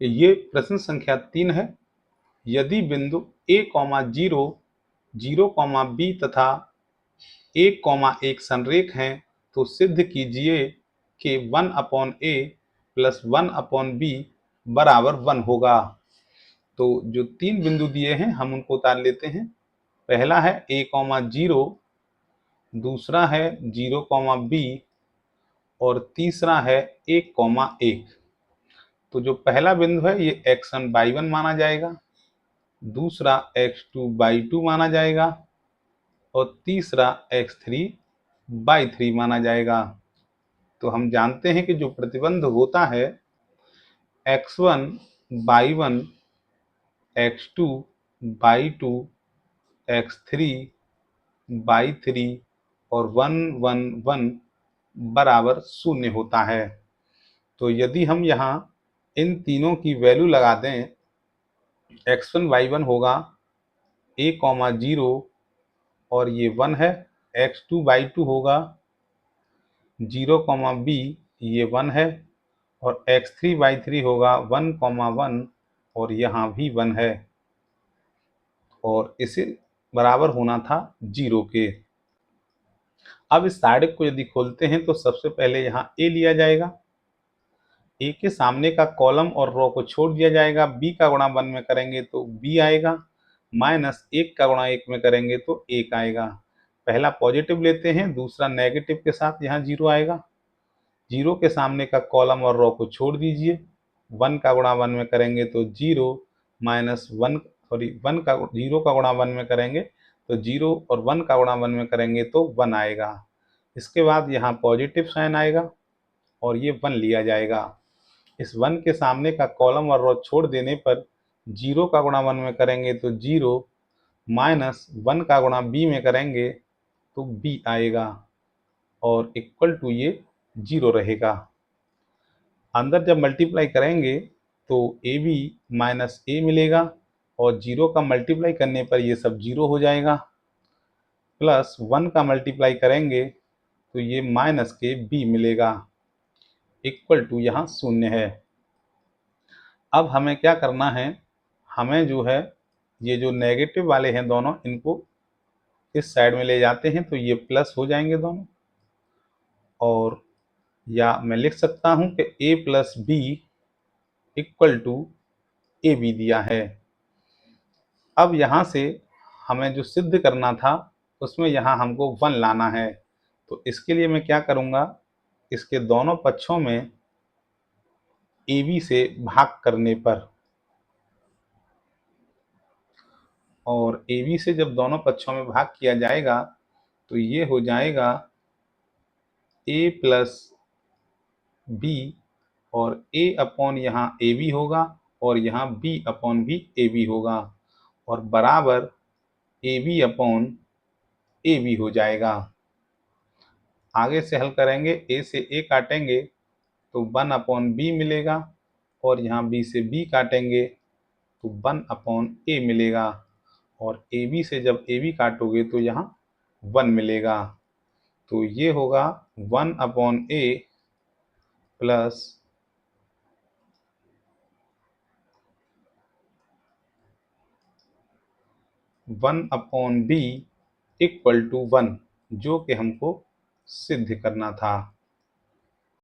ये प्रश्न संख्या 3 है। यदि बिंदु a, 0, 0, b तथा 1, 1 संरेख हैं तो सिद्ध कीजिए कि 1/a प्लस 1/b बराबर 1 होगा। तो जो 3 बिंदु दिए हैं हम उनको उतार लेते हैं। पहला है a, 0, दूसरा है 0, b और तीसरा है 1, 1। तो जो पहला बिंदु है ये x1 y1 माना जाएगा, दूसरा x2 y2 माना जाएगा और तीसरा x3 y3 माना जाएगा। तो हम जानते हैं कि जो प्रतिबंध होता है x1 y1, x2 y2, x3 y3 और 1, 1, 1 बराबर 0 होता है। तो यदि हम यहाँ इन तीनों की वैल्यू लगा दें, x1 y1 होगा a, 0 और ये 1 है, x2 y2 होगा 0, b ये 1 है और x3 y3 होगा 1, 1 और यहाँ भी 1 है और इसे बराबर होना था 0 के। अब इस साइड को यदि खोलते हैं तो सबसे पहले यहाँ a लिया जाएगा, a के सामने का कॉलम और रो को छोड़ दिया जाएगा, b का गुणा 1 में करेंगे तो b आएगा, माइनस 1 का गुणा 1 में करेंगे तो 1 आएगा। पहला पॉजिटिव लेते हैं, दूसरा नेगेटिव के साथ यहाँ 0 आएगा। 0 के सामने का कॉलम और रो को छोड़ दीजिए, 1 का गुणा 1 में करेंगे तो 0 माइनस 1 1 का 0 का गुणा 1 में करेंगे तो 0 और 1 का गुणा 1 में करेंगे तो 1 आएगा। इसके बाद यहाँ पॉजिटिव साइन आएगा और ये 1 लिया जाएगा। इस 1 के सामने का कॉलम और रो छोड़ देने पर 0 का गुणा 1 में करेंगे तो 0 माइनस 1 का गुणा b में करेंगे तो b आएगा और इक्वल टू ये 0 रहेगा। अंदर जब मल्टीप्लाई करेंगे तो ab माइनस a मिलेगा और 0 का मल्टीप्लाई करने पर ये सब 0 हो जाएगा, प्लस 1 का मल्टीप्लाई करेंगे तो ये माइनस के b मिलेगा, इक्वल टू यहाँ 0 है। अब हमें क्या करना है, हमें जो है ये जो नेगेटिव वाले हैं दोनों, इनको इस साइड में ले जाते हैं तो ये प्लस हो जाएंगे दोनों, और या मैं लिख सकता हूं कि a plus B equal to A B दिया है। अब यहाँ से हमें जो सिद्ध करना था उसमें यहाँ हमको 1 लाना है। तो इसके लिए मैं क्या करूँगा, इसके दोनों पक्षों में ए बी से भाग करने पर, और ए बी से जब दोनों पक्षों में भाग किया जाएगा तो ये हो जाएगा a प्लस बी और a अपॉन यहाँ ए बी होगा और यहाँ b अपॉन भी ए बी होगा और बराबर A B upon A B हो जाएगा। आगे से हल करेंगे, a से a काटेंगे तो 1 अपॉन बी मिलेगा और यहाँ b से b काटेंगे तो 1 अपॉन a मिलेगा और ए बी से जब ए बी काटोगे तो यहाँ 1 मिलेगा। तो ये होगा 1 upon a plus 1 upon B equal to 1, जो कि हमको सिद्ध करना था।